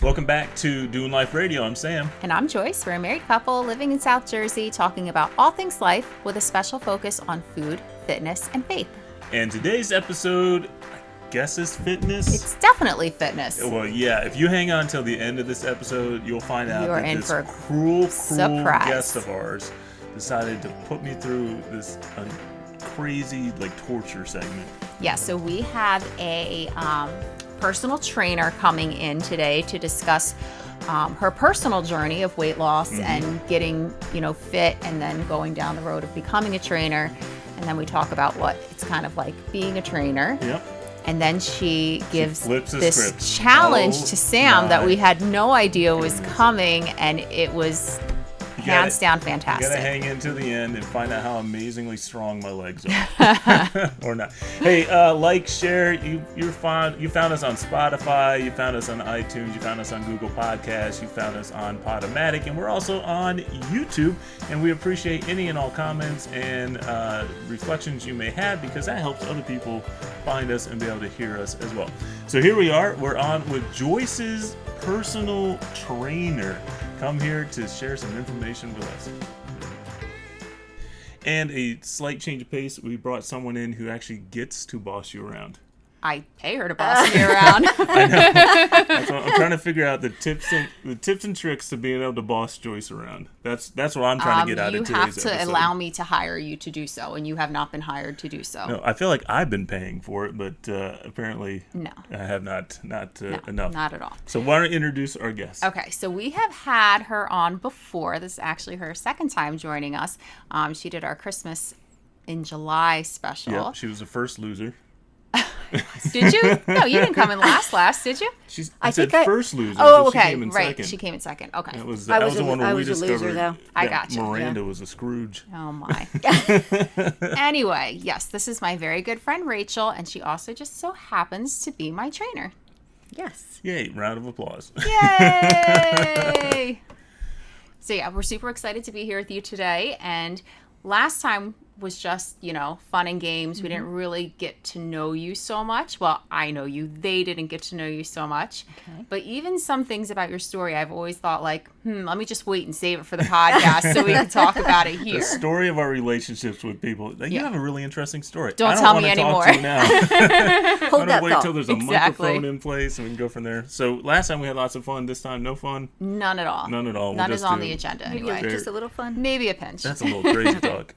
Welcome back to Doing Life Radio. I'm Sam. And I'm Joyce. We're a married couple living in South Jersey, talking about all things life with a special focus on food, fitness, and faith. And today's episode, I guess, is fitness. It's definitely fitness. Well, yeah. If you hang on till the end of this episode, you'll find out You're that in this for a cruel surprise. guest of ours decided to put me through this crazy, torture segment. Yeah, so we have a personal trainer coming in today to discuss her personal journey of weight loss and getting, fit, and then going down the road of becoming a trainer. And then we talk about what it's kind of like being a trainer. Yep. And then she gives this challenge to Sam that we had no idea was coming, and it was hands down fantastic. You gotta hang in to the end and find out how amazingly strong my legs are. Or not. Hey, share. You found us on Spotify, you found us on iTunes, you found us on Google Podcasts, you found us on Podomatic, and we're also on YouTube. And we appreciate any and all comments and reflections you may have, because that helps other people find us and be able to hear us as well. So here we are. We're on with Joyce's personal trainer. Come here to share some information with us. And a slight change of pace, we brought someone in who actually gets to boss you around. I pay her to boss me around. I know. That's what I'm trying to figure out the tips and tricks to being able to boss Joyce around. That's what I'm trying to get out of today's episode. You have to allow me to hire you to do so, and you have not been hired to do so. No, I feel like I've been paying for it, but apparently no, I have not enough. Not at all. So why don't you introduce our guest? Okay, so we have had her on before. This is actually her second time joining us. She did our Christmas in July special. Yep, she was the first loser. Did you? No, you didn't come in last, did you? I said first loser. Oh, okay, she came in right. second. She came in second. Okay. That was the one where we discovered loser, though. I got you. Miranda was a Scrooge. Oh my. Anyway, yes, this is my very good friend Rachel, and she also just so happens to be my trainer. Yes. Yay! Round of applause. Yay! So yeah, we're super excited to be here with you today. And last time was just, fun and games. We didn't really get to know you so much. Well, I know you. They didn't get to know you so much. Okay. But even some things about your story, I've always thought let me just wait and save it for the podcast so we can talk about it here. The story of our relationships with people. You have a really interesting story. Don't tell me anymore. Hold that thought. Wait till there's a microphone in place and we can go from there. So last time we had lots of fun. This time, no fun? None at all. None at all. None is on the agenda anyway. Just a little fun? Maybe a pinch. That's a little crazy talk.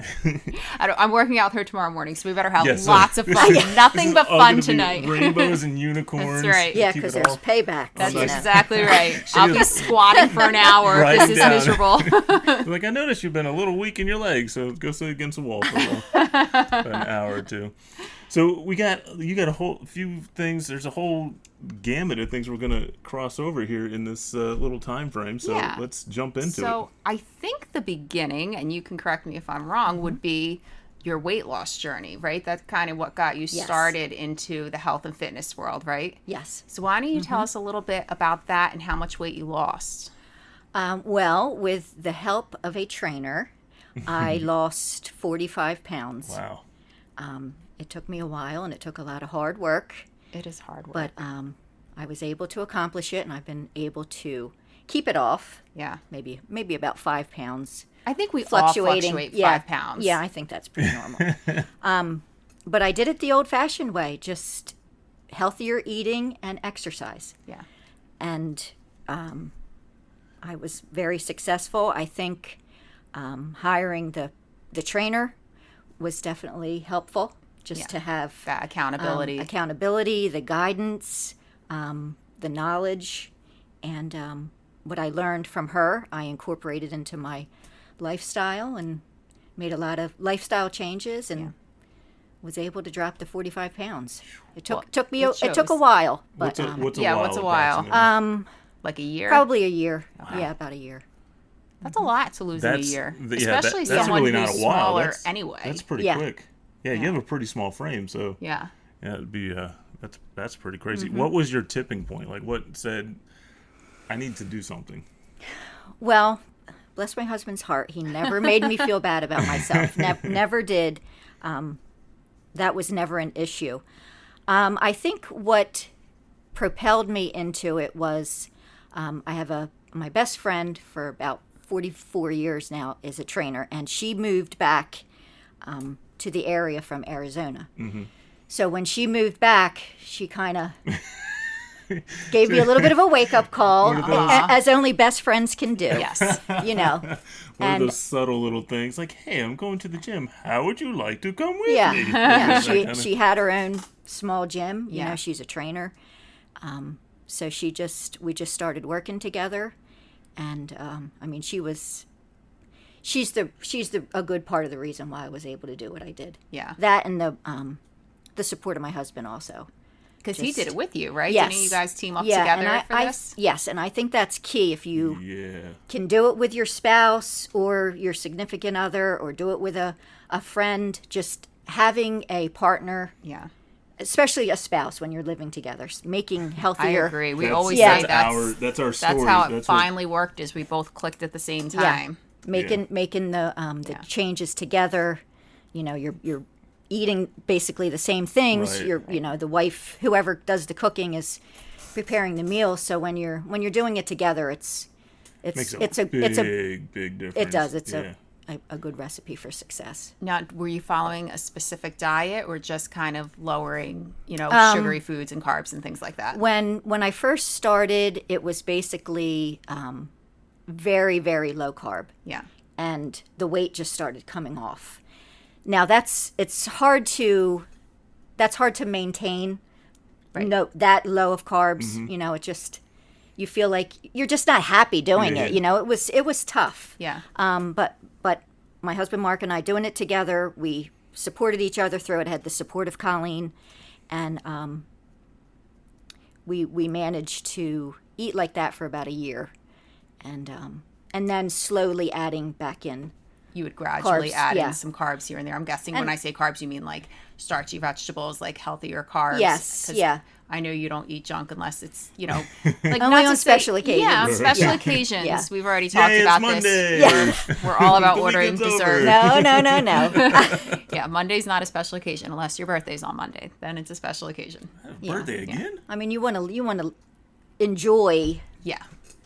I'm working out with her tomorrow morning, so we better have lots of fun. Nothing but fun tonight. Rainbows and unicorns. That's right. Yeah, because there's payback. That's exactly right. I'll be squatting for an hour if this is miserable. I noticed you've been a little weak in your legs, so go sit against the wall for an hour or two. So you got a whole few things. There's a whole gamut of things we're going to cross over here in this little time frame. So let's jump into it. So I think the beginning, and you can correct me if I'm wrong, would be your weight loss journey, right? That's kind of what got you started into the health and fitness world, right? Yes. So why don't you tell us a little bit about that and how much weight you lost? Well, with the help of a trainer, I lost 45 pounds. Wow. It took me a while, and it took a lot of hard work. It is hard work. But I was able to accomplish it, and I've been able to keep it off. Yeah. Maybe about 5 pounds. I think we all fluctuate 5 pounds. Yeah, I think that's pretty normal. But I did it the old-fashioned way, just healthier eating and exercise. Yeah. And I was very successful. I think hiring the trainer was definitely helpful, just to have that accountability, the guidance, the knowledge, and what I learned from her, I incorporated into my lifestyle and made a lot of lifestyle changes and was able to drop the 45 pounds. It took a while. But, what's a while? Like a year? Probably a year. Wow. Yeah, about a year. That's a lot to lose in a year. Especially that's someone really who's smaller anyway. That's pretty quick. Yeah, you have a pretty small frame, so yeah, it'd be that's pretty crazy. What was your tipping point? Like, what said I need to do something? Well, bless my husband's heart, he never made me feel bad about myself. Never did. That was never an issue. I think what propelled me into it was I have my best friend for about 44 years now is a trainer, and she moved back to the area from Arizona. Mm-hmm. So when she moved back, she kind of gave me a little bit of a wake-up call, as only best friends can do. Yes. You know. One of those subtle little things, like, hey, I'm going to the gym. How would you like to come with me? Yeah. She had her own small gym. You Yeah. know, she's a trainer. So we just started working together, and I mean, she's a good part of the reason why I was able to do what I did. Yeah. That and the support of my husband also. Because he did it with you, right? Yes. Didn't you guys team up together for this? Yes, and I think that's key. If you Yeah. can do it with your spouse or your significant other, or do it with a friend, just having a partner, Yeah. especially a spouse when you're living together, making healthier. I agree. We That's- always yeah. say that's our story. that's how it what- finally worked, is we both clicked at the same time. Making the changes together. You know, you're eating basically the same things. Right. The wife, whoever does the cooking, is preparing the meal. So when you're doing it together, it's Makes a big difference. it does. It's Yeah. a good recipe for success. Now, were you following a specific diet, or just kind of lowering, sugary foods and carbs and things like that? When I first started, it was basically very, very low carb. Yeah. And the weight just started coming off. Now that's hard to maintain. Right. No, that low of carbs. Mm-hmm. It just, you feel like you're just not happy doing Yeah. it. It was tough. Yeah. But my husband Mark and I, doing it together, we supported each other through it. Had the support of Colleen, and we managed to eat like that for about a year, and then slowly adding back in. You would gradually Carbs, add yeah. in some carbs here and there. I'm guessing when I say carbs, you mean like starchy vegetables, like healthier carbs. Yes, 'Cause yeah. I know you don't eat junk unless it's, like Only not on to special say, occasions. Yeah, on special Yeah. occasions. Yeah. We've already talked Yay, about it's Monday. this. We're all about The ordering weekend's dessert. over. No. Yeah, Monday's not a special occasion unless your birthday's on Monday. Then it's a special occasion. Birthday again? I mean, you want to enjoy Yeah.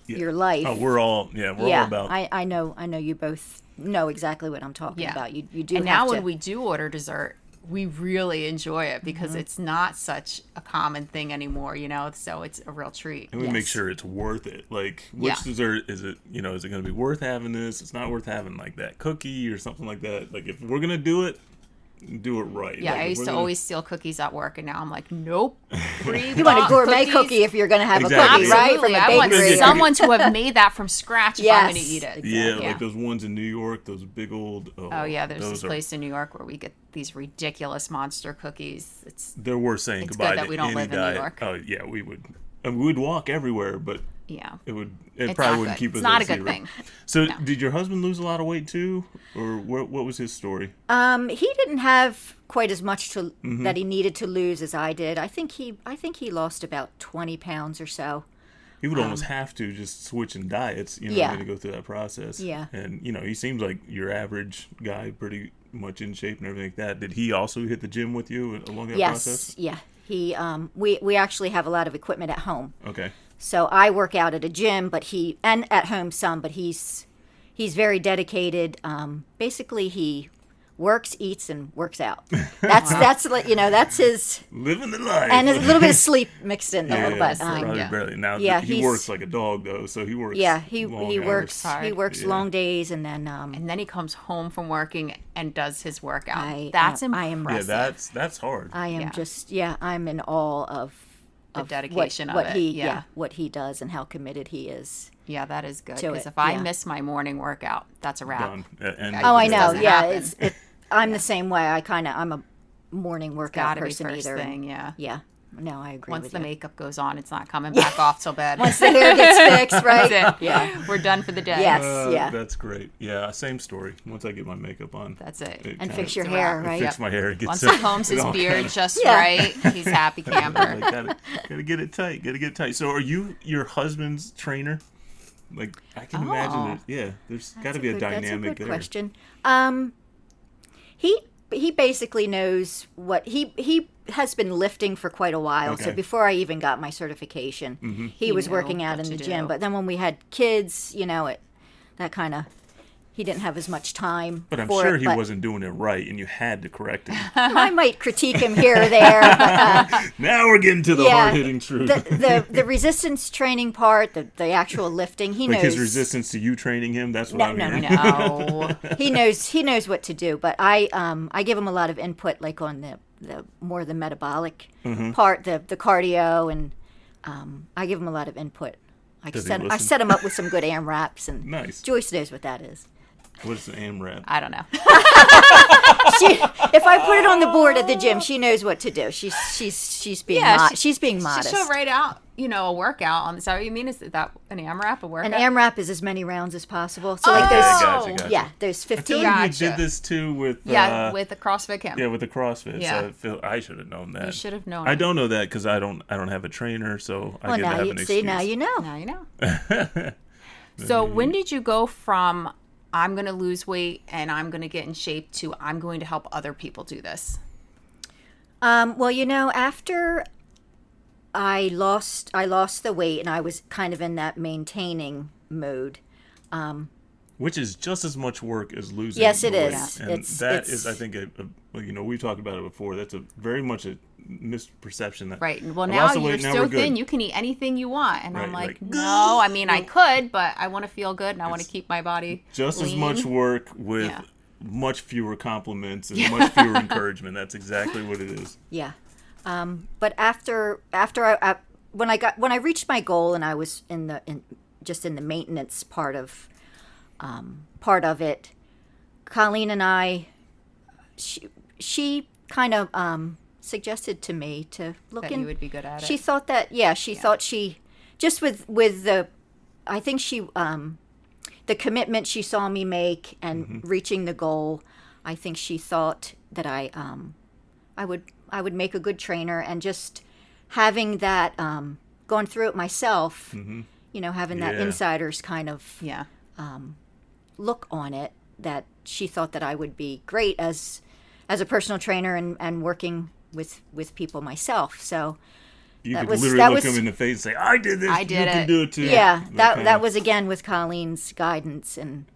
Yeah. your life. Oh, we're all about. I know you both know exactly what I'm talking Yeah. about. You do. And have now to, when we do order dessert, we really enjoy it because it's not such a common thing anymore, so it's a real treat. And we make Yes. sure it's worth it. Like, which Yeah. dessert is it? Is it going to be worth having this? It's not worth having like that cookie or something like that. Like, if we're going to do it right. Yeah, Like, I if used we're to gonna- always steal cookies at work, and now I'm like, nope. you want a gourmet cookie if you're going to have Exactly. a cookie, right? From Absolutely. a I want bakery. someone to have made that from scratch if I'm going to Yes. eat it. Yeah, Yeah. like those ones in New York, those big old. Oh yeah, there's those this place in New York where we get these ridiculous monster cookies. They're worth saying It's goodbye good that to we don't any live in New diet. York. Oh yeah, we would. I mean, we'd walk everywhere, but Yeah. it It's probably not wouldn't good. keep us. It's not at a good zero. thing. So, No. did your husband lose a lot of weight too, or what was his story? He didn't have quite as much Mm-hmm. that he needed to lose as I did. I think he lost about 20 pounds or so. He would almost have to just switch in diets, Yeah. to go through that process. Yeah. And he seems like your average guy, pretty much in shape and everything like that. Did he also hit the gym with you along that process? Yes, yeah. He we actually have a lot of equipment at home. Okay. So I work out at a gym, and at home some, but he's very dedicated. Basically, he works, eats, and works out. That's like that's his, Living the life. and there's a little bit of sleep mixed in there. Yeah, But probably yeah. barely. Now Yeah, he he's- works like a dog though, so he works. yeah, he long works hours. he works Yeah. long days, and then And then he comes home from working and does his workout. I- That's I am- impressive. Yeah, that's hard. I am Yeah. I'm in awe of The of dedication of what it, he yeah. what he does and how committed he is. Yeah, that is good. To Because it, if I yeah. miss my morning workout, that's a wrap. Done. And Oh, I It know. doesn't Yeah, happen. I'm the same way. I'm a morning workout Gotta be person first either. thing, yeah. Yeah. No, I agree Once with the you. makeup goes on, it's not coming back off till bed. Once the hair gets fixed, right? That's it. Yeah. We're done for the day. Yes. Yeah. That's great. Yeah, same story. Once I get my makeup on. That's it. it And kinda- fix your It's a hair, wrap. right? Fix my hair. It gets Once he combs his it all beard kinda- just Yeah. right, he's happy camper. Like, gotta get it tight. Gotta get it tight. So, are you your husband's trainer? Like, I can imagine. There's got to be a That's dynamic a good there. question. He he basically knows what he has been lifting for quite a while. So Okay. before I even got my certification, he was knew working out what in the to gym. do. But then when we had kids, that kind of he didn't have as much time. But I'm for sure it, he but wasn't doing it right, and you had to correct him. I might critique him here or there. But, Now we're getting to the yeah, hard-hitting truth. the resistance training part, the actual lifting, he Like knows his resistance to you training him. That's what No, I'm no, hearing. No. he knows what to do. But I give him a lot of input, like on the more the metabolic part, the cardio, and I give him a lot of input. Does he I listen? set him up with some good AMRAPs, and Nice. Joyce knows what that is. What's the AMRAP? I don't know. If I put it on the board at the gym, she knows what to do. She's being she's being modest. She'll write out, a workout on. Is that what you mean? Is that an AMRAP, a workout? An AMRAP is as many rounds as possible. So like Oh. there's Gotcha. yeah, there's I feel 15. like Gotcha. you did this too with with the CrossFit camp. with the CrossFit. Yeah. So I should have known that. You should have known. I don't know that because I don't have a trainer, so I Well, get to now have you an see, excuse. now you know. Now you know. So when did you go from I'm going to lose weight and I'm going to get in shape to I'm going to help other people do this? Well, after I lost the weight and I was kind of in that maintaining mode. Which is just as much work as losing. Yes, it weight. is. And It's- that it's- is, I think, we've talked about it before. That's very much a misperception. That Right. Well, I now lost the you're weight, now so we're good. thin, you can eat anything you want. And I'm Right, like, like, no, I mean, I could, but I want to feel good and I want to It's keep my body Just as lean. much work with Yeah. much fewer compliments and much fewer encouragement. That's exactly what it is. Yeah. But after when I reached my goal and I was in the maintenance part of it, Colleen and I, she kind of suggested to me to look That in. you would be good at She it. thought that thought she just with the I think she the commitment she saw me make and reaching the goal, I think she thought that I would make a good trainer, and just having that going through it myself, having that Yeah. insider's kind of Yeah. look on it, that she thought that I would be great as a personal trainer and working with people myself. So You That could was- literally that look was- them in the face and say, I did this. I You did can it." do it too. yeah, that kinda- was again with Colleen's guidance and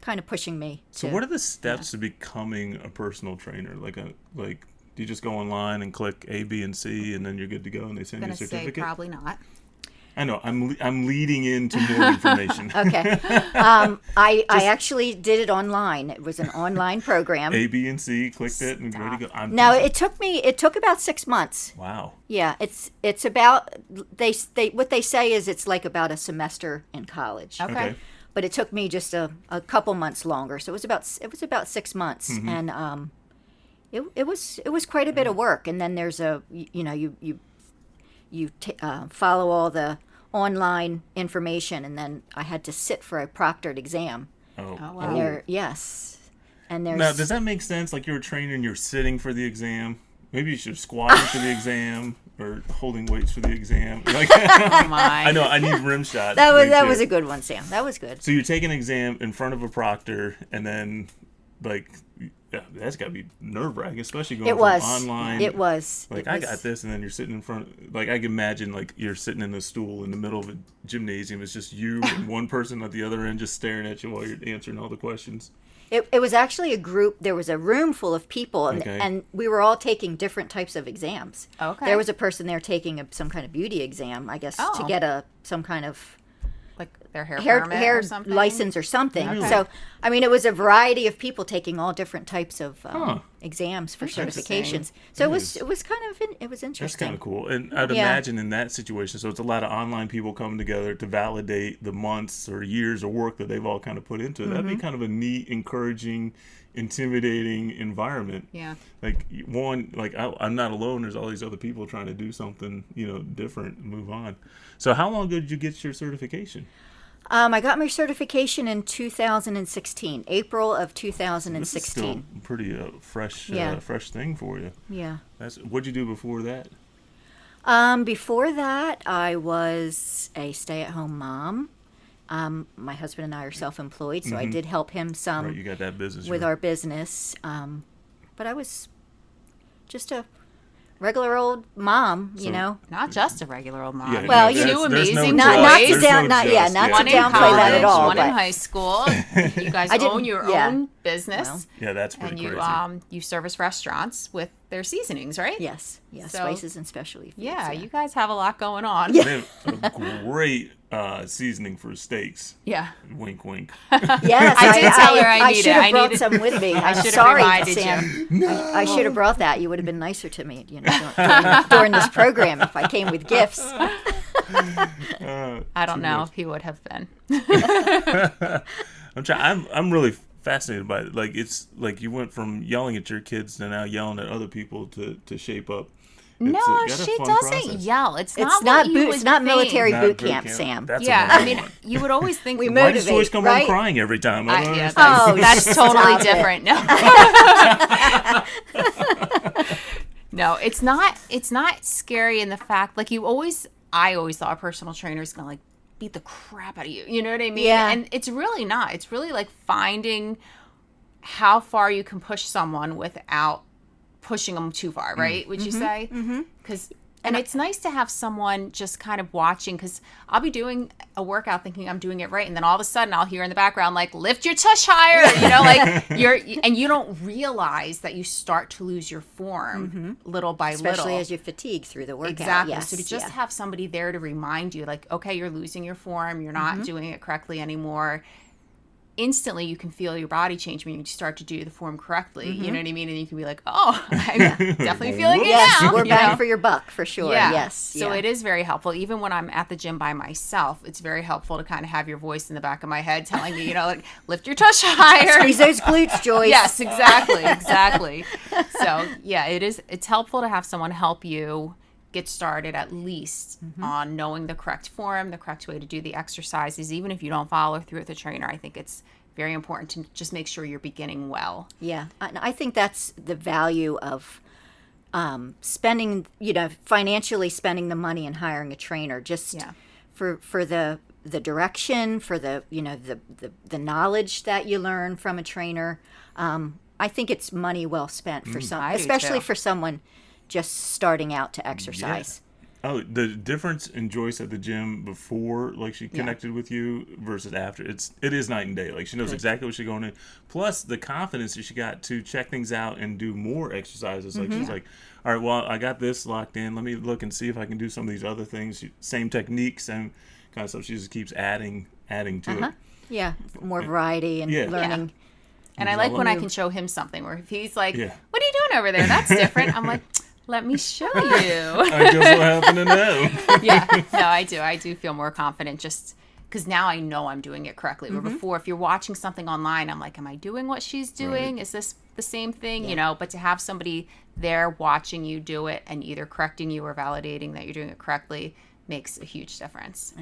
kind of pushing me. So to, what are the steps to becoming a personal trainer? Like do you just go online and click A, B, and C, and then you're good to go, and they send I'm you a going to say certificate? probably not. I know. I'm leading into more information. Okay. I actually did it online. It was an online program. A, B, and C. Clicked it and ready to go. No, it took about 6 months. Wow. Yeah, it's about they what they say is it's like about a semester in college. Okay. But it took me just a couple months longer. So it was about 6 months, and it was quite a bit of work. And then there's you follow all the online information, and then I had to sit for a proctored exam. Oh. wow. And there's Now, does that make sense? Like you're a trainer and you're sitting for the exam. Maybe you should have squatting for the exam or holding weights for the exam. Like, Oh my. I know. I need rim shot. that right was there. a good one, Sam. That was good. So you're taking an exam in front of a proctor, and then that's got to be nerve wracking, especially going It from was. online. It was. Like, It I was- got this, and then you're sitting in front. Like, I can imagine, like, you're sitting in a stool in the middle of a gymnasium. It's just you and one person at the other end just staring at you while you're answering all the questions. It was actually a group. There was a room full of people, and, Okay. and we were all taking different types of exams. Okay. There was a person there taking some kind of beauty exam, I guess, to Oh. get some kind of Like their hair hair permit or something? license or something. Okay. So, I mean, it was a variety of people taking all different types of Huh. exams for Interesting. certifications. So That it is- was kind of it was That's interesting. kind of cool. And I'd Yeah. imagine in that situation, so it's a lot of online people coming together to validate the months or years of work that they've all kind of put into it. That'd be kind of a neat, encouraging, intimidating environment. Yeah. Like I'm not alone. There's all these other people trying to do something, different, and move on. So how long ago did you get your certification? I got my certification in 2016, April of This is 2016. still pretty fresh, Yeah. fresh thing for you. Yeah. What'd you do before that? Before that, I was a stay-at-home mom, My husband and I are self-employed, so I did help him some Right, you got that business. with our business. But I was just a regular old mom, you know. Not just a regular old mom. Yeah, Well, no, you- there's amazing no Not just, to there's down, no not just, yeah, not One to in downplay that college, at all. one in But high school. You guys I didn't- own your yeah. own business. Well, Yeah, that's pretty And you crazy. you service restaurants with their seasonings, right? yes, So- spices and specialty foods. Yeah, you guys have a lot going on. They have a great seasoning for steaks. Yeah. Wink, wink. Yes, I did tell her I should needed- have I brought needed- some with me. I'm should have sorry, reminded Sam. I should have brought that. You would have been nicer to me, you know, during this program if I came with gifts. I don't know if he would have been. I'm really fascinated by it. Like, it's like you went from yelling at your kids to now yelling at other people to shape up. No, got a she fun doesn't process. yell. It's It's not not what you it's would not think. military Not boot camp, Sam. That's Yeah, another I mean, one. you would always think. We Why does Joyce motivate, come right? home crying every time? I don't Yeah, understand. that's totally stop it. different. No. No, it's not. It's not scary in the fact, like I always thought a personal trainer is gonna like beat the crap out of you. You know what I mean? Yeah. And it's really not. It's really like finding how far you can push someone without pushing them too far, right? Would you say? Because and it's nice to have someone just kind of watching, because I'll be doing a workout thinking I'm doing it right, and then all of a sudden I'll hear in the background like, lift your tush higher, you know, like and you don't realize that you start to lose your form little by Especially little. as you fatigue through the workout. Exactly. Yes, So to just yeah. have somebody there to remind you, like, okay, you're losing your form, you're not doing it correctly anymore. Instantly, you can feel your body change when you start to do the form correctly. You know what I mean? And you can be like, oh, I'm definitely feeling it Yes, now. more you know? bang for your buck, for sure. Yeah. Yes. So yeah. it is very helpful. Even when I'm at the gym by myself, it's very helpful to kind of have your voice in the back of my head telling me, you know, like, lift your tush higher. Squeeze those glutes, Joyce. Yes, exactly. Exactly. So, yeah, it's helpful to have someone help you get started at least on knowing the correct form, the correct way to do the exercises. Even if you don't follow through with a trainer, I think it's very important to just make sure you're beginning well. Yeah, I think that's the value of spending, you know, financially spending the money and hiring a trainer, just Yeah. for the direction, for the, you know, the knowledge that you learn from a trainer. I think it's money well spent for some, I do especially too. for someone just starting out to exercise. Oh, the difference in Joyce at the gym before, like, she connected with you versus after, it is night and day. Like, she knows exactly what she's going to. Plus, the confidence that she got to check things out and do more exercises. Like, she's like, all right, well, I got this locked in. Let me look and see if I can do some of these other things. Same techniques, same kind of stuff. She just keeps adding to it. Yeah, more variety and Yeah. learning. And I It's like all when on I you. can show him something where if he's like, Yeah. what are you doing over there? That's different. I'm like, let me show you. I just so happen to know. Yeah, no, I do. I do feel more confident just because now I know I'm doing it correctly. Where before, if you're watching something online, I'm like, am I doing what she's doing? Right. Is this the same thing? You know, but to have somebody there watching you do it and either correcting you or validating that you're doing it correctly makes a huge difference.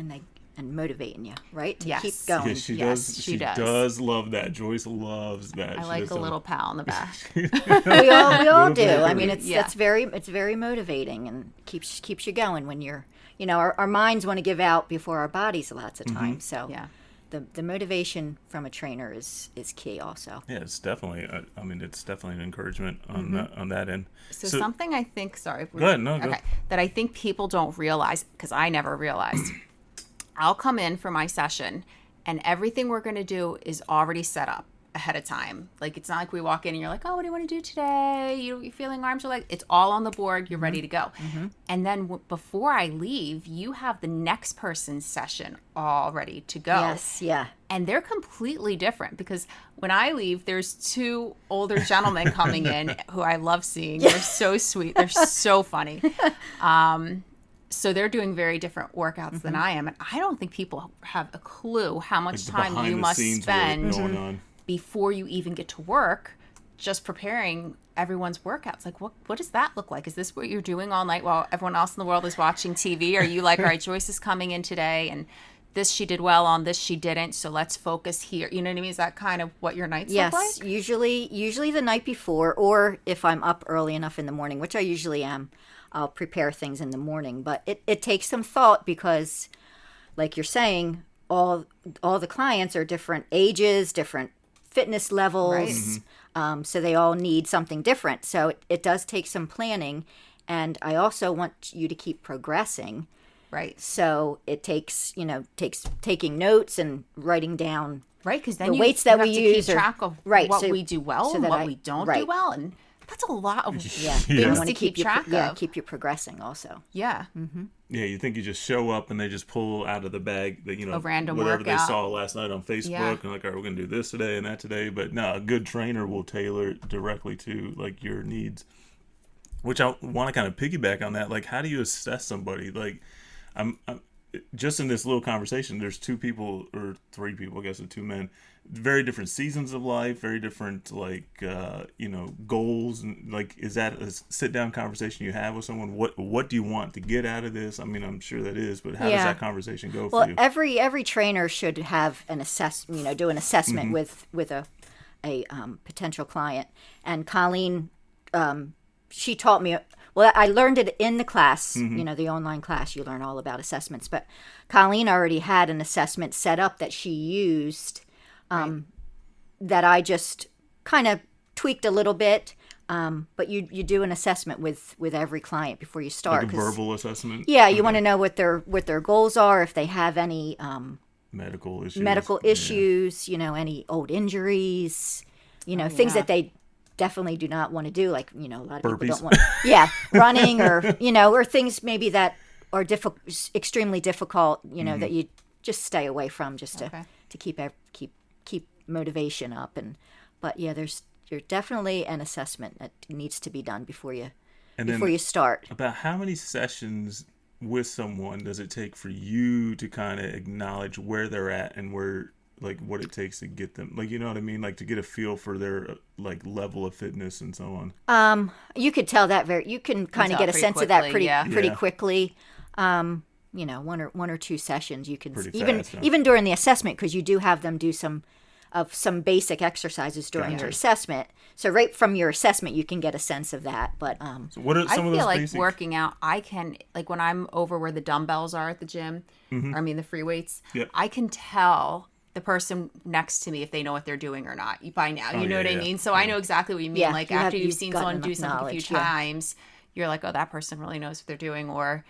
And motivating you, right? To Yes. keep going. Yeah, she Yes, does. she She does. does love that. Joyce loves that. I She like does a love- little pal in the back. we all do. bit of I mean, it. it's very motivating and keeps you going when you're, you know, our minds want to give out before our bodies lots of times. So Yeah. the motivation from a trainer is key also. Yeah, it's definitely. I mean, it's definitely an encouragement on that end. So something I think, sorry. Go ahead, no, go. Okay. That I think people don't realize, because I never realized. I'll come in for my session and everything we're going to do is already set up ahead of time. Like, it's not like we walk in and you're like, oh, what do you want to do today? You're feeling arms or legs? It's all on the board. You're ready to go. And then before I leave, you have the next person's session all ready to go. Yes, yeah. And they're completely different because when I leave, there's two older gentlemen coming in who I love seeing. They're so sweet. They're so funny. So they're doing very different workouts than I am. And I don't think people have a clue how much The time you behind the must scenes work spend going on. before you even get to work just preparing everyone's workouts. Like, what does that look like? Is this what you're doing all night while everyone else in the world is watching TV? Are you like, all right, Joyce is coming in today and this she did well on, this she didn't, so let's focus here. You know what I mean? Is that kind of what your nights look like? Yes, usually the night before, or if I'm up early enough in the morning, which I usually am, I'll prepare things in the morning. But it takes some thought because, like you're saying, all the clients are different ages, different fitness levels, so they all need something different. So it does take some planning, and I also want you to keep progressing. Right. So it takes taking notes and writing down Right, because then the weights that we have to use keep are track of right, what so- we do well so and that what I- we don't do right. well, and that's a lot of yeah, things I to want keep you track of. keep you progressing also. Yeah. Yeah, you think you just show up and they just pull out of the bag that A random whatever they workout. saw last night on Facebook Yeah. and like, all right, we're gonna do this today and that today. But no, a good trainer will tailor it directly to like your needs. Which I want to kind of piggyback on that. Like, how do you assess somebody? Like, I'm just in this little conversation. There's two people or three people, I guess, or two men. Very different seasons of life, very different goals, and like, is that a sit down conversation you have with someone? What do you want to get out of this? I mean, I'm sure that is, but how does that conversation go for Well, you? every trainer should have an do an assessment with a potential client. And Colleen, she taught me. Well, I learned it in the class, the online class. You learn all about assessments. But Colleen already had an assessment set up that she used. That I just kind of tweaked a little bit, but you do an assessment with every client before you start. Like a verbal assessment? Yeah, you want to know what their goals are, if they have any medical issues, any old injuries, things that they definitely do not want to do, like, a lot of Burpees. people don't want running or, or things maybe that are extremely difficult, that you just stay away from just to keep motivation up. But there's definitely an assessment that needs to be done before you start. About how many sessions with someone does it take for you to kind of acknowledge where they're at and where, like, what it takes to get them, like, you know what I mean, like to get a feel for their like level of fitness and so on? You could tell that you can kind of get a sense of that pretty quickly. One or two sessions you can even during the assessment, because you do have them do some basic exercises during your assessment. So right from your assessment, you can get a sense of that. But so what are some of those like basic... working out, I can, like when I'm over where the dumbbells are at the gym, or I mean the free weights, I can tell the person next to me if they know what they're doing or not by now. You know what I mean? So I know exactly what you mean. Like after you've seen someone do something a few times, you're like, oh, that person really knows what they're doing, or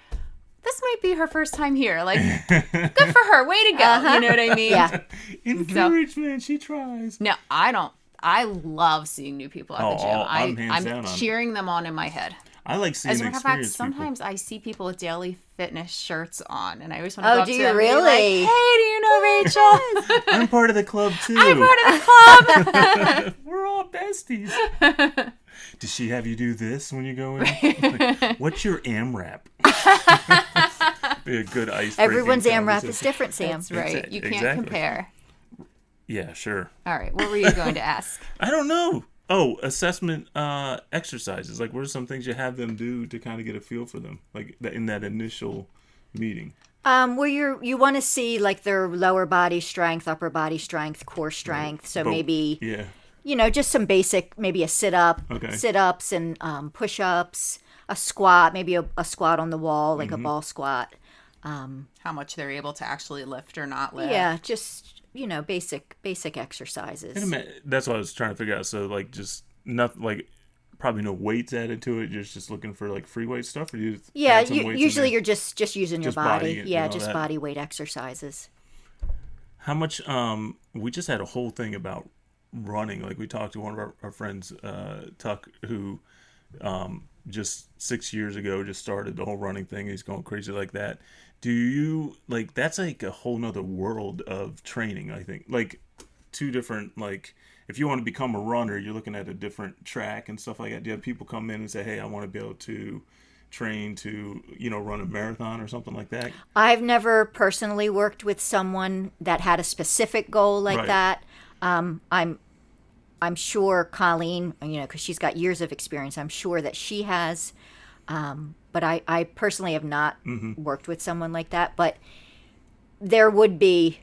this might be her first time here. Like, good for her. Way to go. You know what I mean? Yeah. Encouragement. She tries. No, I don't. I love seeing new people at the gym. I'm cheering them on in my head. I like seeing As a matter of fact, experienced sometimes people. I see people with Daily Fitness shirts on, and I always want to go up do to you them and be really? like, hey, do you know Rachel? I'm part of the club too. I'm part of the club. We're all besties. Does she have you do this when you go in? Like, what's your AMRAP? Be a good ice. Everyone's AMRAP is different, Sam. That's right. You can't compare. Yeah, sure. All right. What were you going to ask? I don't know. Oh, assessment exercises. Like, what are some things you have them do to kind of get a feel for them, like in that initial meeting? Where you want to see like their lower body strength, upper body strength, core strength. So maybe just some basic, maybe a sit-ups and push-ups, a squat, maybe a squat on the wall, like a ball squat. How much they're able to actually lift or not lift. Yeah, just basic exercises. That's what I was trying to figure out. So like just nothing, like probably no weights added to it. You're just looking for like free weight stuff, or usually you're just using your body. Just body weight exercises. How much? We just had a whole thing about running. Like we talked to one of our friends, Tuck, who just 6 years ago just started the whole running thing. He's going crazy like that. Do you like that's like a whole nother world of training? I think like two different, like if you want to become a runner, you're looking at a different track and stuff like that. Do you have people come in and say, hey, I want to be able to train to run a marathon or something like that? I've never personally worked with someone that had a specific goal like that. I'm sure Colleen, because she's got years of experience, I'm sure that she has. But I personally have not worked with someone like that. But there would be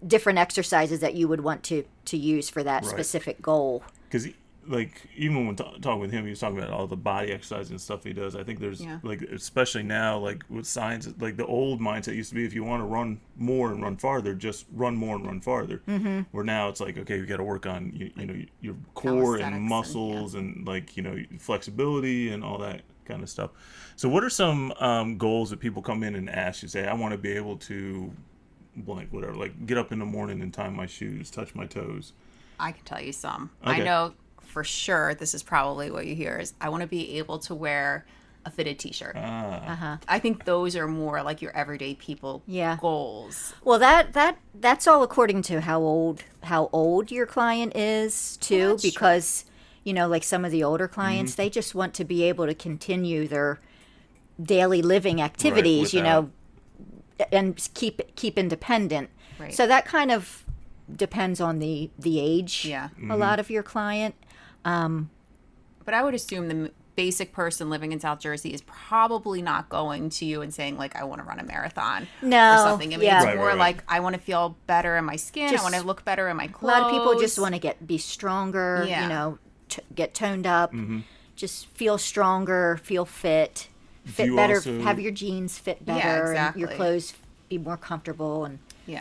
different exercises that you would want to use for that specific goal. Because like even when talking with him, he was talking about all the body exercise and stuff he does. I think there's like, especially now, like with science, like the old mindset used to be, if you want to run more and run farther, just run more and run farther. Mm-hmm. Where now it's like, okay, you got to work on you know, your core and muscles and like, you know, flexibility and all that kind of stuff. So what are some goals that people come in and ask you? Say, I want to be able to blank, whatever, like get up in the morning and tie my shoes, touch my toes. I can tell you some. Okay. I know for sure this is probably what you hear is, I want to be able to wear a fitted t-shirt. I think those are more like your everyday people goals. Well, that's all according to how old your client is too, because you know, like some of the older clients, they just want to be able to continue their daily living activities, you know, and keep independent. Right. So that kind of depends on the age. A lot of your client. But I would assume the basic person living in South Jersey is probably not going to you and saying, like, I want to run a marathon or something. I mean, it's more like, I want to feel better in my skin. I want to look better in my clothes. A lot of people just want to be stronger, you know, get toned up, just feel stronger, feel fit better, also have your jeans fit better, and your clothes be more comfortable, and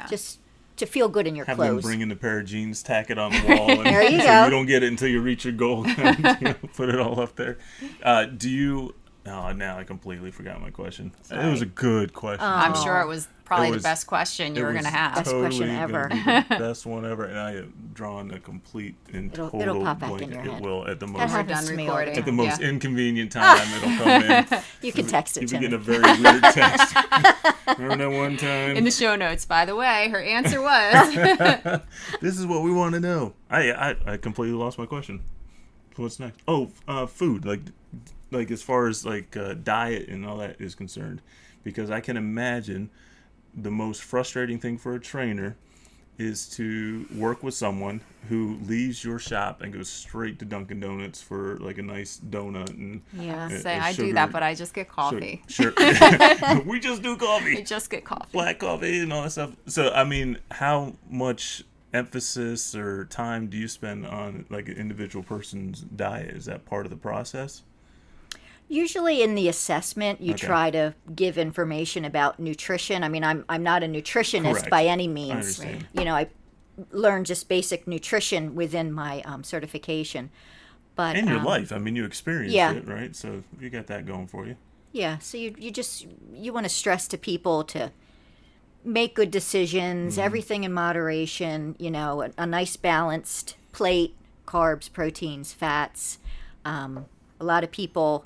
just to feel good in your have clothes. Them bring in the pair of jeans, tack it on the wall, and there you so go. You don't get it until you reach your goal. Put it all up there. Do you? Oh, now I completely forgot my question. Sorry. It was a good question. I'm sure it was probably the best question you were going to have. Best question ever. The best one ever, and I have drawn a complete and total it'll pop back blank. in your head. It will at the That most. happens to me all the time. At the most inconvenient time, it'll come in. You can text it to me. You get a very weird text. Remember that one time? In the show notes, by the way, her answer was... This is what we want to know. I completely lost my question. So what's next? Oh, food. Like as far as like diet and all that is concerned, because I can imagine the most frustrating thing for a trainer is to work with someone who leaves your shop and goes straight to Dunkin' Donuts for like a nice donut and I do that, but I just get coffee. Sure. We just do coffee. We just get coffee. Black coffee and all that stuff. So I mean, how much emphasis or time do you spend on like an individual person's diet? Is that part of the process? Usually in the assessment, you try to give information about nutrition. I mean, I'm not a nutritionist by any means. I understand. You know, I learned just basic nutrition within my certification. But in your life, I mean, you experienced it, right? So you got that going for you. Yeah. So you want to stress to people to make good decisions, everything in moderation. You know, a nice balanced plate, carbs, proteins, fats. A lot of people.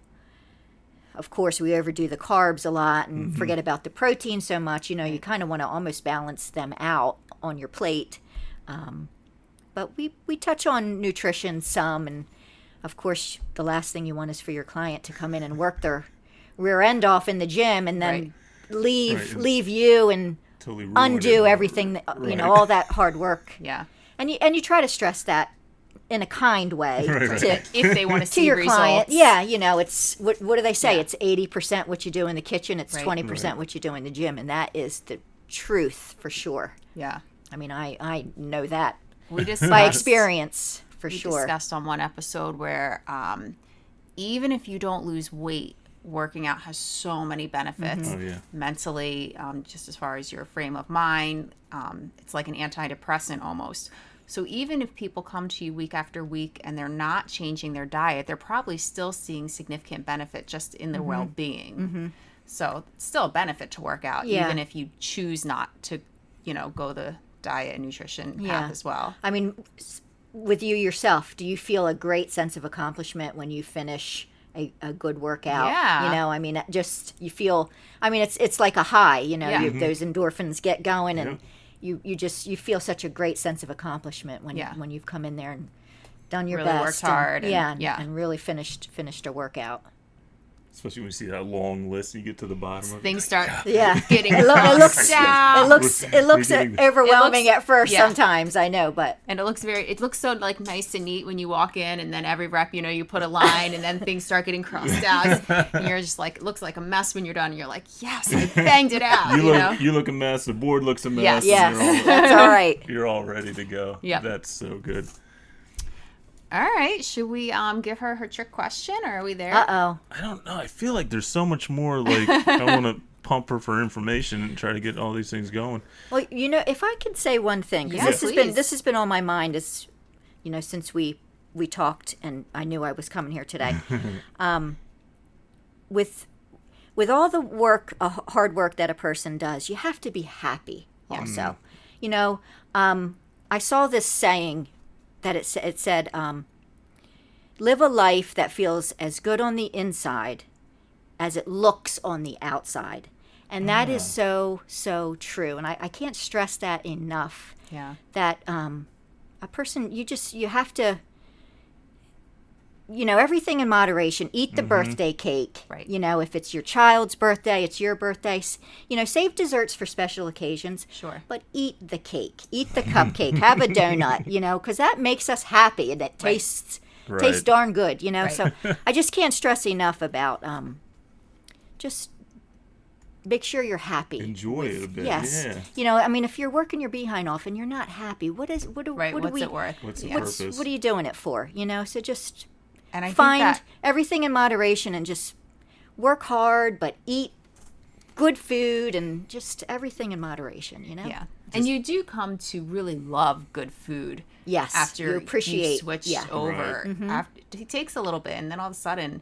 Of course, we overdo the carbs a lot and forget about the protein so much. You know, you kind of want to almost balance them out on your plate. But we touch on nutrition some. And, of course, the last thing you want is for your client to come in and work their rear end off in the gym and then leave you and totally undo everything, that, you know, all that hard work. Yeah. And you try to stress that in a kind way if they want to see your results. Client. Yeah, you know, it's what do they say? It's 80% what you do in the kitchen, it's 20% what you do in the gym, and that is the truth for sure. Yeah. I mean, I know that We discussed, by experience for we sure. discussed on one episode where even if you don't lose weight, working out has so many benefits mentally, just as far as your frame of mind. It's like an antidepressant almost. So even if people come to you week after week and they're not changing their diet, they're probably still seeing significant benefit just in their well-being. So it's still a benefit to work out, even if you choose not to, you know, go the diet and nutrition path as well. I mean, with you yourself, do you feel a great sense of accomplishment when you finish a good workout? Yeah. You know, I mean, just you feel, I mean, it's like a high, you know, those endorphins get going and you feel such a great sense of accomplishment when you've come in there and done your really best. Worked hard. And really finished a workout. Especially when you see that long list and you get to the bottom of it. Things start It getting looks down. it looks overwhelming at first sometimes, I know, but and it looks so like nice and neat when you walk in, and then every rep, you know, you put a line and then things start getting crossed out and you're just like, it looks like a mess when you're done and you're like, yes, I banged it out. You look a mess, the board looks a mess. Yes. That's all right. You're all ready to go. Yeah. That's so good. All right. Should we give her trick question, or are we there? Uh-oh. I don't know. I feel like there's so much more. Like I want to pump her for information and try to get all these things going. Well, if I could say one thing, because Yes, this has been on my mind as since we talked and I knew I was coming here today. With all the work, hard work that a person does, you have to be happy also. I saw this saying that it said, live a life that feels as good on the inside as it looks on the outside. And that is so, so true. And I can't stress that enough. Yeah. That a person, you have to, everything in moderation. Eat the birthday cake. Right. If it's your child's birthday, it's your birthday. Save desserts for special occasions. Sure. But eat the cake. Eat the cupcake. Have a donut, because that makes us happy and it tastes darn good, So I just can't stress enough about just make sure you're happy. Enjoy it a bit. Yes. Yeah. If you're working your behind off and you're not happy, what do What's we, it worth? What's the what's, purpose? what are you doing it for? So just And I find think that everything in moderation and just work hard, but eat good food and just everything in moderation, Yeah. And you do come to really love good food. Yes. After you appreciate. you switch over. Right. After, it takes a little bit, and then all of a sudden,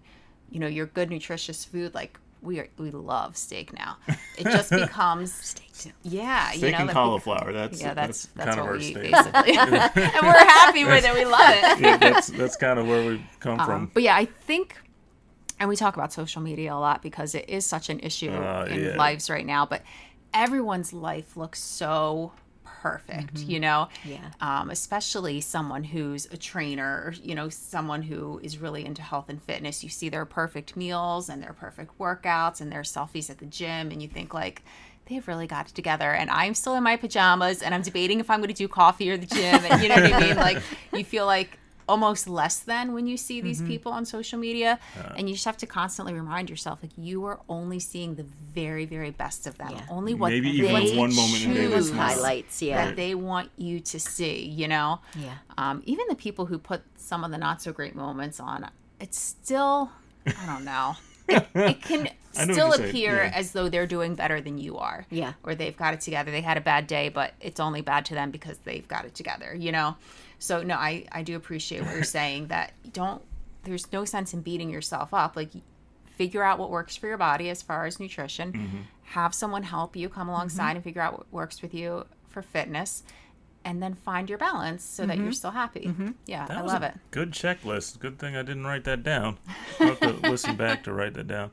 your good nutritious food, like we love steak now. It just becomes steak. Yeah. Steak and cauliflower. That's that's kind of what our we eat, steak. basically. And we're happy with it. We love it. Yeah, that's kind of where we come from. But yeah, I think, and we talk about social media a lot because it is such an issue in lives right now, but everyone's life looks so perfect, Yeah. especially someone who's a trainer or, someone who is really into health and fitness. You see their perfect meals and their perfect workouts and their selfies at the gym, and you think like, they've really got it together. And I'm still in my pajamas and I'm debating if I'm going to do coffee or the gym. And you know what I mean? Like, you feel like almost less than when you see these people on social media, and you just have to constantly remind yourself, like, you are only seeing the very, very best of them. Only what Maybe they even one moment in choose daily highlights, that they want you to see. Yeah. Even the people who put some of the not so great moments on, it's still, I don't know. It can still appear as though they're doing better than you are. Yeah. Or they've got it together. They had a bad day, but it's only bad to them because they've got it together, So, no, I do appreciate what you're saying, that there's no sense in beating yourself up. Like, figure out what works for your body as far as nutrition. Have someone help you come alongside and figure out what works with you for fitness. And then find your balance so that you're still happy. Yeah, I love it. Good checklist. Good thing I didn't write that down. I'll have to listen back to write that down.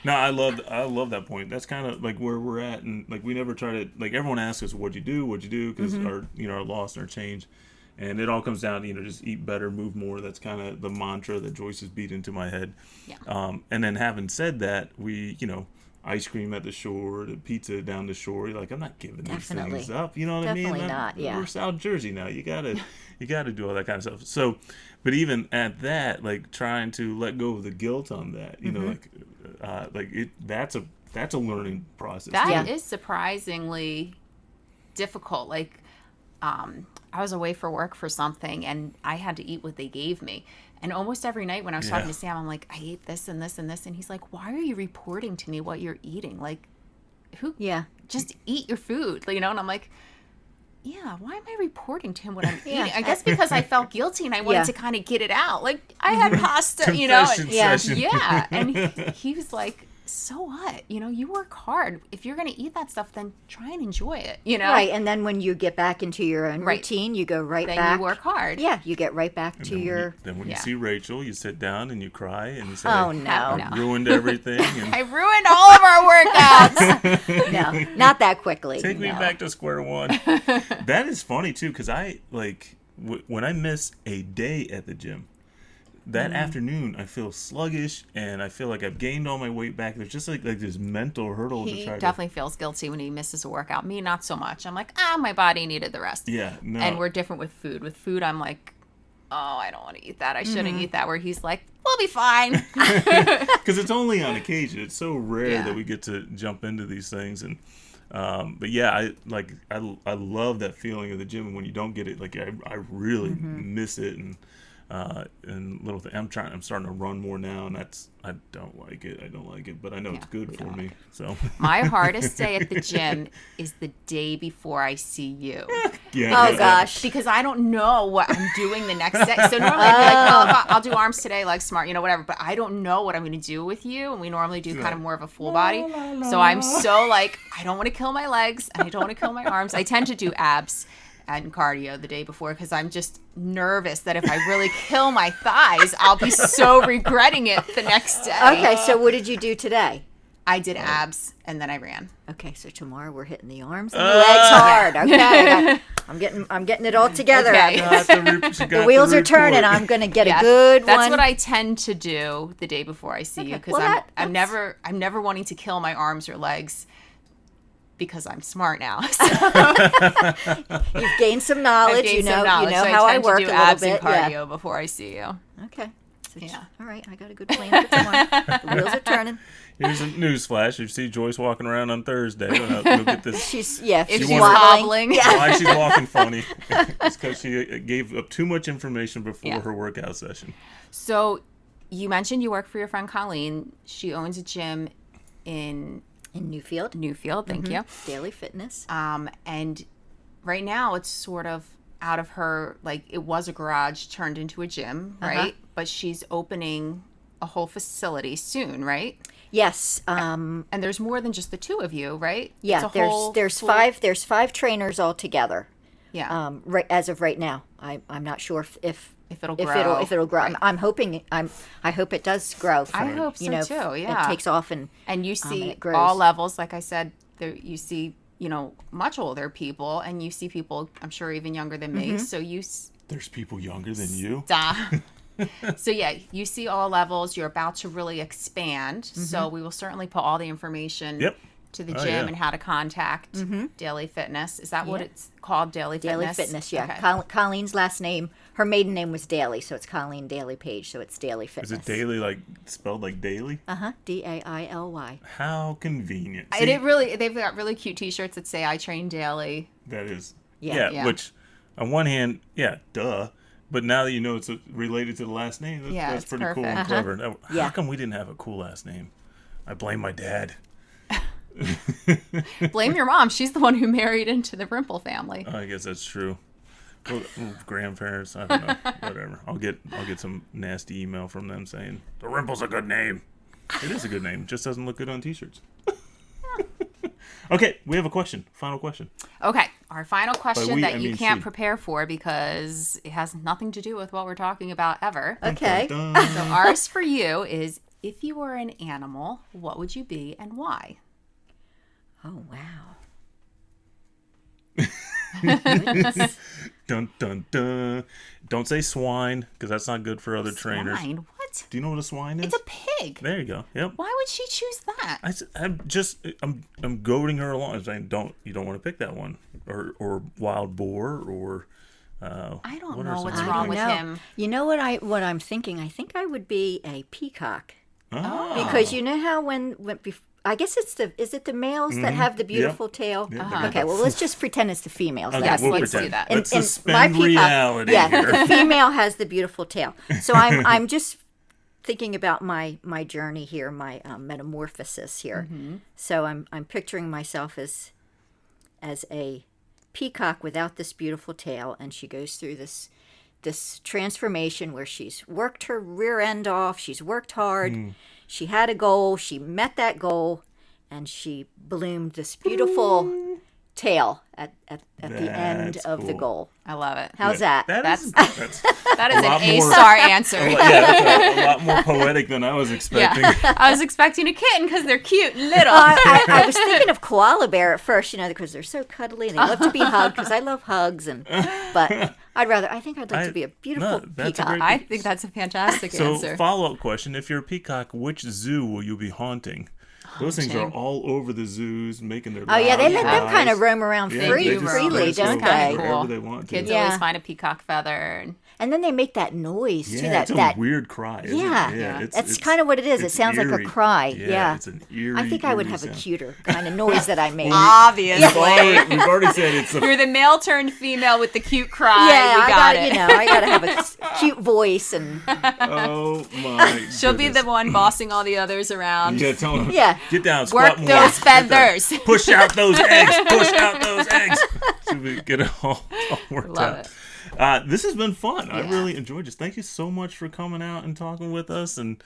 No, I love that point. That's kind of like where we're at, and like we never try to, like, everyone asks us what'd you do, because our loss and our change, and it all comes down to just eat better, move more. That's kind of the mantra that Joyce has beat into my head. Yeah. And then having said that, we ice cream at the shore, the pizza down the shore. You're like, I'm not giving these things up. You know what I mean? Definitely not. Yeah. We're South Jersey now. You gotta do all that kind of stuff. So, but even at that, like, trying to let go of the guilt on that, that's a learning process. That is surprisingly difficult. Like, I was away for work for something, and I had to eat what they gave me. And almost every night when I was talking to Sam, I'm like, I ate this and this and this. And he's like, why are you reporting to me what you're eating? Like, just eat your food, And I'm like, yeah, why am I reporting to him what I'm eating? I guess because I felt guilty and I wanted to kind of get it out. Like, I had pasta, Confession session. Yeah. And he was like, so what? You work hard. If you're going to eat that stuff, then try and enjoy it, Right, and then when you get back into your own routine, you go back. Then you work hard. Yeah, you get right back to your... Then when you see Rachel, you sit down and you cry and you say, oh, no. I ruined everything. And I ruined all of our workouts. No, not that quickly. Take me back to square one. That is funny, too, because I, when I miss a day at the gym, that afternoon I feel sluggish and I feel like I've gained all my weight back. There's just like this mental hurdle He to try definitely feels guilty when he misses a workout. Me, not so much. I'm like, my body needed the rest. Yeah, no. And we're different with food. With food, I'm like, oh, I don't want to eat that. I shouldn't eat that. Where he's like, we'll be fine. Because it's only on occasion. It's so rare that we get to jump into these things. And but yeah, I love that feeling of the gym. And when you don't get it, like I really miss it. And and little thing. I'm starting to run more now, and I don't like it, but I know it's good for me. So My hardest day at the gym is the day before I see you. Oh gosh. Because I don't know what I'm doing the next day. So normally I'd be like, oh, I'll do arms today, like smart, whatever. But I don't know what I'm going to do with you. And we normally do kind of more of a full body. So I'm so like, I don't want to kill my legs and I don't want to kill my arms. I tend to do abs and cardio the day before because I'm just nervous that if I really kill my thighs, I'll be so regretting it the next day. Okay, so what did you do today? I did abs and then I ran. Okay, so tomorrow we're hitting the arms and the legs hard. Okay, I'm getting it all together. Okay. The wheels are turning. I'm gonna get a good one. That's what I tend to do the day before I see you because I'm never wanting to kill my arms or legs because I'm smart now. So. You've gained some knowledge. You know how I work a little abs bit. And cardio before I see you. Okay. So Yeah. All right, I got a good plan for tomorrow. The wheels are turning. Here's a news flash. If you see Joyce walking around on Thursday, you'll get this. She's wobbling. Why she's walking funny? It's because she gave up too much information before her workout session. So you mentioned you work for your friend Colleen. She owns a gym in Newfield. Thank you. Daily Fitness. And right now it's sort of out of her, like it was a garage turned into a gym, right? But she's opening a whole facility soon, right? Yes. And there's more than just the two of you, right? Yeah. There's five trainers altogether. Yeah. Right as of right now, I'm not sure if it'll grow. If it'll grow. Right. I'm hoping. I hope it does grow. I hope so too. Yeah. It takes off and you see it grows. all levels. Like I said, there you see much older people, and you see people I'm sure even younger than me. So there's people younger than you. So yeah, you see all levels. You're about to really expand. So we will certainly put all the information to the gym and how to contact Daily Fitness. Is that what it's called? Daily Fitness? Daily Fitness, yeah. Okay. Colleen's last name, her maiden name was Daly, so it's Colleen Daly Page, so it's Daily Fitness. Is it daily, like spelled like daily? Daily. How convenient. And they've got really cute T-shirts that say "I train daily." That is, Yeah. Which, on one hand, duh. But now that you know it's related to the last name, that's pretty cool and clever. How come we didn't have a cool last name? I blame my dad. Blame your mom. She's the one who married into the Rimple family. I guess that's true. Well, grandparents, I don't know. Whatever. I'll get some nasty email from them saying the Rimple's a good name. It is a good name. Just doesn't look good on T-shirts. Okay, we have a question. Final question. Okay, our final question that you can't she. prepare for because it has nothing to do with what we're talking about ever. Okay. Dun, dun. So ours for you is, if you were an animal, what would you be and why? Oh, wow. Dun dun dun. Don't say swine because that's not good for other trainers. Swine? What? Do you know what a swine is? It's a pig. There you go. Yep. Why would she choose that? I'm goading her along. I'm saying you don't want to pick that one or wild boar or. I don't what know are what's some wrong other with ones? him. You know what I'm thinking? I think I would be a peacock. Oh. Because you know how I guess is it the males that have the beautiful tail? Yep. Okay, well let's just pretend it's the females. Okay, Yes, we'll let's pretend. do that. Let's And suspend my peacock- reality yeah, here. the female has the beautiful tail. So I'm just thinking about my journey here, my metamorphosis here. So I'm picturing myself as a peacock without this beautiful tail, and she goes through this transformation where she's worked her rear end off, she's worked hard, she had a goal, she met that goal, and she bloomed this beautiful tail at the end That's of the cool. goal. I love it. How's that? That is a an lot more- A-star answer. that's a lot more poetic than I was expecting. Yeah. I was expecting a kitten because they're cute and little. I was thinking of koala bear at first, because they're so cuddly and they love to be hugged. Because I love hugs, but I think I'd like to be a beautiful that's a peacock. great- I think that's a fantastic So, answer. follow-up question: if you're a peacock, which zoo will you be haunting? Those things are Tim. all over the zoos, making their Oh yeah, they loud let them kind of cries. roam around Yeah, free, they just freely, just go don't kinda they? cool. wherever they want to. Kids Yeah. always find a peacock feather. And then they make that noise too. Yeah, it's a weird cry. Isn't Yeah. it? Yeah. That's kind of what it is. It it's sounds like a eerie. cry. Yeah, Yeah. it's an eerie. I think I would eerie have a sound. cuter kind of noise that I made. Obviously. We've already said it's a You're the male turned female with the cute cry. Yeah, we I got gotta, it. I gotta have a cute voice and oh my. She'll be the goodness. one bossing all the others around. Yeah, tell them. Yeah. Get down, squat Work more. those Get down. feathers. Push out those eggs. Push out those eggs. So we get it all worked Love out. it. This has been fun. I Yeah. really enjoyed this. Thank you so much for coming out and talking with us and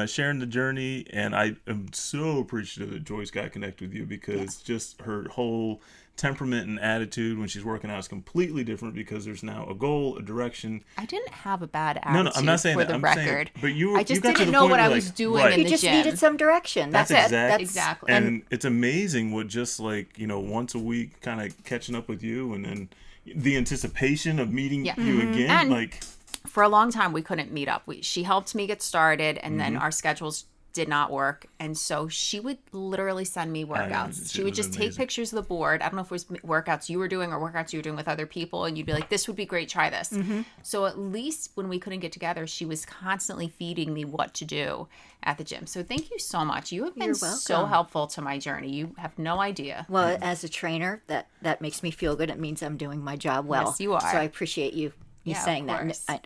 sharing the journey. And I am so appreciative that Joyce got connected with you because just her whole temperament and attitude when she's working out is completely different because there's now a goal, a direction. I didn't have a bad attitude No, I'm not saying for that. the I'm record. saying, but you were, I just you got to didn't the know point what where, I like, was doing right. in you the just gym. needed some direction. That's it. exact- Exactly. And it's amazing what just like, once a week kind of catching up with you and then the anticipation of meeting Yeah. you again. And- like, For a long time, we couldn't meet up. She helped me get started, and Mm-hmm. then our schedules did not work. And so she would literally send me workouts. she She would was just take amazing. pictures of the board. I don't know if it was workouts you were doing or workouts you were doing with other people. And you'd be like, this would be great. Try this. Mm-hmm. So at least when we couldn't get together, she was constantly feeding me what to do at the gym. So thank you so much. You have been You're so welcome. helpful to my journey. You have no idea. Well, as a trainer, that makes me feel good. It means I'm doing my job well. Yes, you are. So I appreciate you Yeah, of saying that. And course.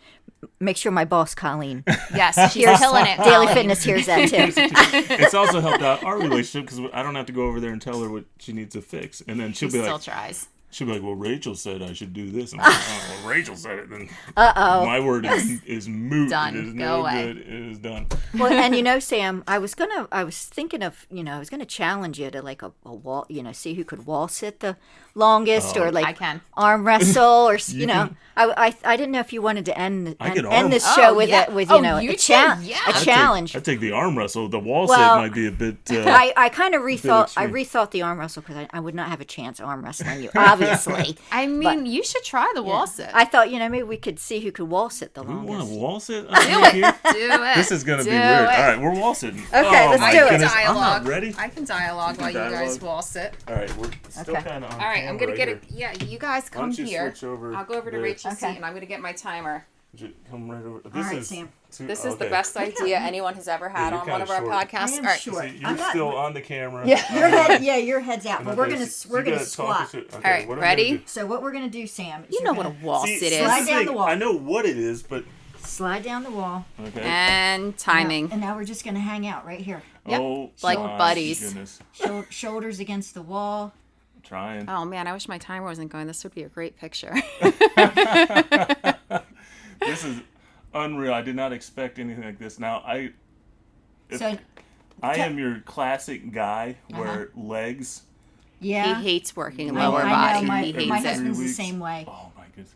make sure my boss, Colleen, Yes, she's killing it. Daily Colleen. Fitness, hears that too. it's also helped out our relationship because I don't have to go over there and tell her what she needs to fix. And then She she'll be still like, tries. well, Rachel said I should do this. And I'm like, oh, well, Rachel said it. Then my word is moot. Done. It is Go no away. good. It is done. Well, and Sam, I was thinking of, I was gonna challenge you to like a wall, see who could wall sit the longest or like I can. arm wrestle or You know. can- I didn't know if you wanted to end I could arm- end this Oh, show with yeah. a with Oh, a you too? challenge. Yeah. A challenge. I take the arm wrestle. The wall Well, sit might be a bit. I kind of rethought extreme. the arm wrestle because I would not have a chance arm wrestling you, obviously. I mean, you should try the wall sit. I thought maybe we could see who could wall sit the we want longest. to wall sit Do right here. it. Do it. This is gonna be Do weird. it. All right, we're wall sitting. Okay, let's my do it. goodness, I'm Dialogue. not ready. I can dialogue while you guys Dialogue. wall sit. All right, we're still Okay. kind of on. All right, I'm gonna camera get right it. Yeah, you guys Why come don't you here. switch over I'll go over to there? Rachel's Okay. seat, and I'm gonna get my timer. here. Come right over. This right, is Sam. This is the okay. best idea anyone has ever had you're on one kinda of our short. podcasts. I am All right. short. See, you're I'm not- still on the camera. your head's out, but we're Okay, gonna so we're you gonna gotta talk squat. us through- okay, All right, what I'm ready? gonna do- So what we're gonna do, Sam? Is You you're know what a gonna wall See, sit see, is. Slide that's down thing. the wall. I know what it is, but slide down the wall. okay. And timing. And now we're just gonna hang out right here. Yep, Oh, like my buddies. Goodness. Shoulders against the wall. I'm trying. Oh man, I wish my timer wasn't going. This would be a great picture. This is unreal. I did not expect anything like this. Now So I am your classic guy where legs. yeah. He hates working I know, lower I body. know. He every My hates it. husband's the weeks. same way. Oh my goodness.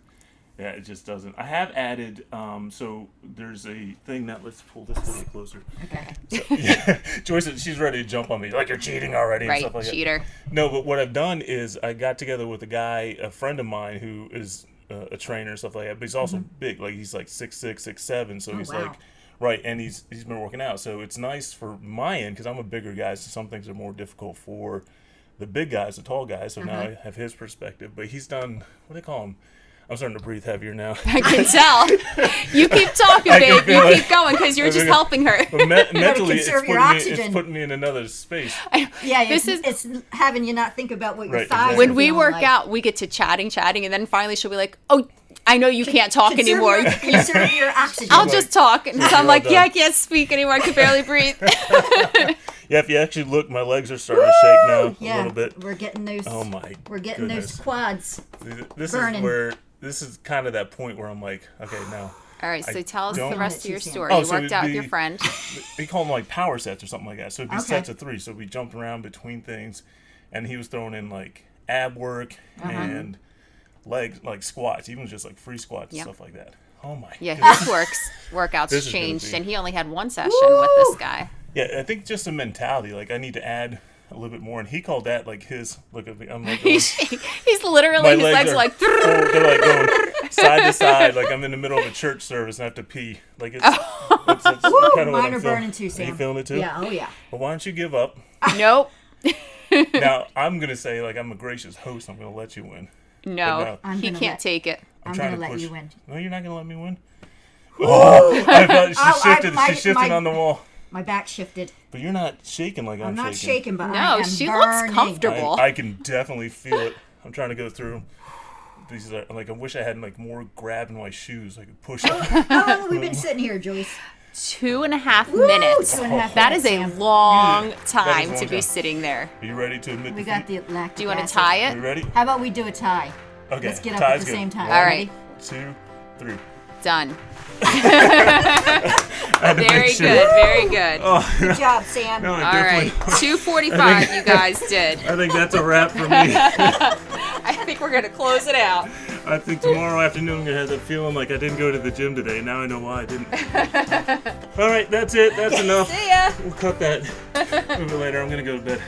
Yeah, it just doesn't. I have added. So there's a thing that let's pull this a little closer. Okay. Yeah, Joyce, she's ready to jump on me like you're cheating already and Right, stuff like cheater. that. No, but what I've done is I got together with a guy, a friend of mine who is a trainer and stuff like that, but he's also big. Like he's like 6'6", 6'7", so he's wow. like right, and he's been working out. So it's nice for my end because I'm a bigger guy, so some things are more difficult for the big guys, the tall guys. So now I have his perspective. But he's done what do they call him? I'm starting to breathe heavier now. I can tell. You keep talking, I can babe. feel You it. keep going because you're just helping her. But mentally, it's conserve your it's oxygen. putting me in another space. Yeah, This it's having you not think about what your Right, thighs exactly. are When we feeling work like. out, we get to chatting, and then finally she'll be like, "Oh, I know you can't talk Conserve anymore. Your, conserve your oxygen. I'll just talk." And so I'm you're like, all "Yeah, I done. can't speak anymore. I can barely breathe." Yeah, if you actually look, my legs are starting to shake now yeah, a little bit. we're getting those. Oh my We're getting goodness. those quads. This burning. is where this is kind of that point where I'm like, okay, now All right, so I tell us don't- the rest of your story. Oh, You so worked it'd out with be- your friend. they call them like power sets or something like that. So it'd be Okay. sets of 3. So we jumped around between things, and he was throwing in like ab work and legs, like squats, even just like free squats Yep. and stuff like that. Oh my. Yeah, goodness. his workouts This is gonna changed, be- and he only had one session with this guy. Yeah, I think just a mentality. Like I need to add a little bit more, and he called that like his look at me. I'm like, He's literally my his legs are like. they're like going. side to side, like I'm in the middle of a church service and I have to pee. Like it's kind of what Mine I'm are feeling. burning too, Are you Sam. feeling it too? Yeah, oh yeah. Well, why don't you give up? Nope. Now I'm gonna say, like, I'm a gracious host. I'm gonna let you win. No, I'm he gonna can't let- take it. I'm trying going to to let push. you win. No, you're not gonna let me win. Oh, I thought she shifted. my- She shifted my- on the wall. My back shifted. But you're not shaking like I'm not shaking. shaking, but I No, am she burning. looks comfortable. I can definitely feel it. I'm trying to go through. These are like, I wish I had like more grab in my shoes. I could push up. How long have we been sitting here, Joyce? 2.5 minutes. 2.5 That is a minutes, Sam. long That is a time long to be time. sitting there. Are you ready to admit We defeat? got the lactic Do you want to acid. tie Are it? you ready? How about we do a tie? Okay. Let's get up Tie's at the good. same time. All right. 2, 3. Done. I had to make Very sure. good. Very good. Oh, Good job, Sam. no, I All right. definitely- 2:45 you guys did. I think that's a wrap for me. I think we're going to close it out. I think tomorrow afternoon I'm gonna have that feeling like I didn't go to the gym today. Now I know why I didn't. All right, that's it. That's enough. See ya. We'll cut that a little bit later. I'm gonna go to bed.